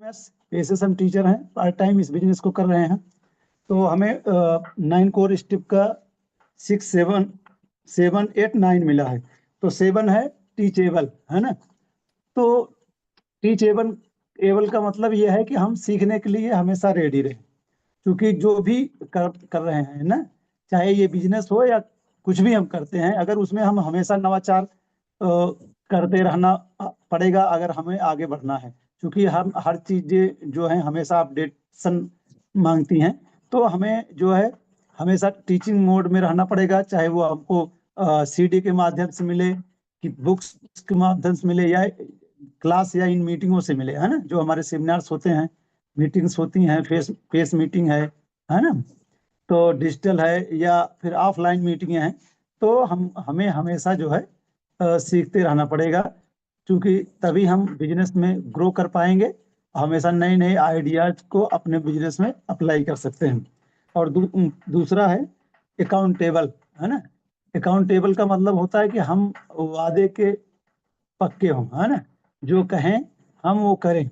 पेशे से हम टीचर हैं, पार्ट टाइम इस बिजनेस को कर रहे हैं। तो हमें 9 कोर स्टेप का 6, 7, 7, 8, 9 मिला है। तो 7 है टीचेबल, है ना। तो टीचेबल एबल का मतलब ये है कि हम सीखने के लिए हमेशा रेडी रहें, क्योंकि जो भी कर रहे हैं ना, चाहे ये बिजनेस हो या कुछ भी हम करते हैं, अगर उसमें हम हमेशा नवाचार करते रहना पड़ेगा अगर हमें आगे बढ़ना है, क्योंकि हम हर चीजें जो है हमेशा अपडेशन मांगती हैं। तो हमें जो है हमेशा टीचिंग मोड में रहना पड़ेगा, चाहे वो हमको सीडी के माध्यम से मिले, कि बुक्स के माध्यम से मिले, या क्लास या इन मीटिंगों से मिले, है ना। जो हमारे सेमिनार्स होते हैं, मीटिंग्स होती हैं, फेस फेस मीटिंग है ना। तो डिजिटल है या फिर ऑफलाइन मीटिंगें हैं। तो हमें हमेशा जो है सीखते रहना पड़ेगा, क्योंकि तभी हम बिजनेस में ग्रो कर पाएंगे, हमेशा नए नए आइडियाज को अपने बिजनेस में अप्लाई कर सकते हैं। और दूसरा है अकाउंटेबल, है ना। अकाउंटेबल का मतलब होता है कि हम वादे के पक्के हों, है ना। जो कहें हम वो करें।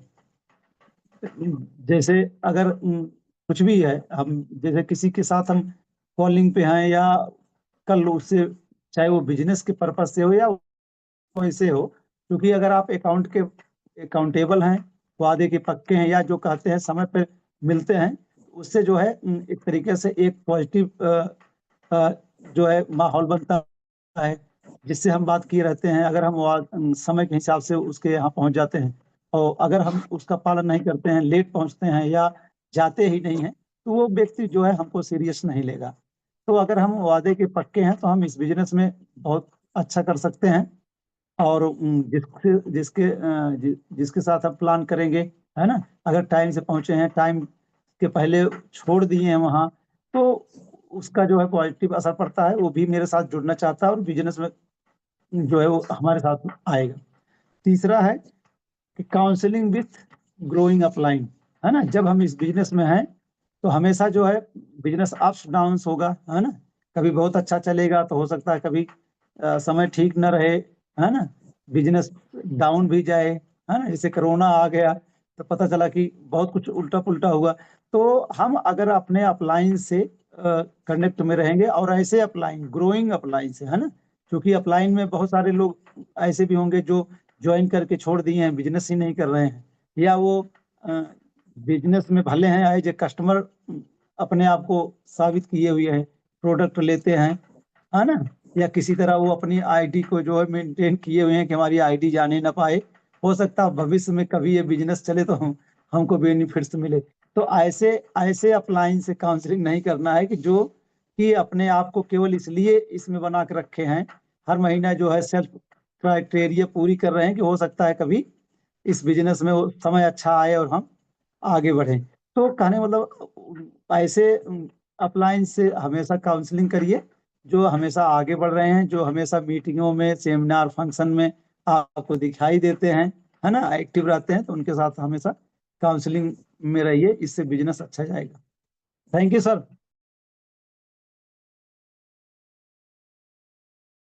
जैसे अगर कुछ भी है, हम जैसे किसी के साथ हम कॉलिंग पे हैं, या कल उससे, चाहे वो बिजनेस के पर्पज से हो या वैसे हो, क्योंकि अगर आप अकाउंटेबल हैं, वादे के पक्के हैं, या जो कहते हैं समय पे मिलते हैं, उससे जो है एक तरीके से एक पॉजिटिव जो है माहौल बनता है, जिससे हम बात किए रहते हैं। अगर हम समय के हिसाब से उसके यहाँ पहुंच जाते हैं, और अगर हम उसका पालन नहीं करते हैं, लेट पहुंचते हैं या जाते ही नहीं हैं, तो वो व्यक्ति जो है हमको सीरियस नहीं लेगा। तो अगर हम वादे के पक्के हैं तो हम इस बिजनेस में बहुत अच्छा कर सकते हैं। और जिसके साथ आप प्लान करेंगे, है ना, अगर टाइम से पहुंचे हैं, टाइम के पहले छोड़ दिए हैं वहाँ, तो उसका जो है पॉजिटिव असर पड़ता है, वो भी मेरे साथ जुड़ना चाहता है और बिजनेस में जो है वो हमारे साथ आएगा। तीसरा है कि काउंसलिंग विथ ग्रोइंग अपलाइन, है ना। जब हम इस बिजनेस में हैं तो हमेशा जो है बिजनेस अप्स डाउन्स होगा, है ना। कभी बहुत अच्छा चलेगा तो हो सकता है कभी समय ठीक न रहे, है ना, बिजनेस डाउन भी जाए, है ना। जैसे कोरोना आ गया तो पता चला कि बहुत कुछ उल्टा पुल्टा हुआ। तो हम अगर अपने अपलाइन से कनेक्ट में रहेंगे, और ऐसे अपलाइन, ग्रोइंग अपलाइन से, है ना, क्योंकि अपलाइन में बहुत सारे लोग ऐसे भी होंगे जो ज्वाइन करके छोड़ दिए हैं, बिजनेस ही नहीं कर रहे हैं, या वो बिजनेस में भले हैं एज ए कस्टमर, अपने आप को साबित किए हुए हैं, प्रोडक्ट लेते हैं, है ना, या किसी तरह वो अपनी आईडी को जो है मेंटेन किए हुए हैं कि हमारी आईडी जाने ना पाए। हो सकता है भविष्य में कभी ये बिजनेस चले तो हमको बेनिफिट्स मिले। तो ऐसे ऐसे अपलाइन से काउंसलिंग नहीं करना है, कि अपने आप को केवल इसलिए इसमें बना के रखे हैं, हर महीना जो है सेल्फ क्राइटेरिया पूरी कर रहे हैं कि हो सकता है कभी इस बिजनेस में वो समय अच्छा आए और हम आगे बढ़ें। तो कहने मतलब ऐसे अपलाइन से हमेशा काउंसलिंग करिए, जो हमेशा आगे बढ़ रहे हैं, जो हमेशा मीटिंगों में, सेमिनार, फंक्शन में आपको दिखाई देते हैं, है ना, एक्टिव रहते हैं, तो उनके साथ हमेशा काउंसलिंग में रहिए, इससे बिजनेस अच्छा जाएगा। Thank you sir.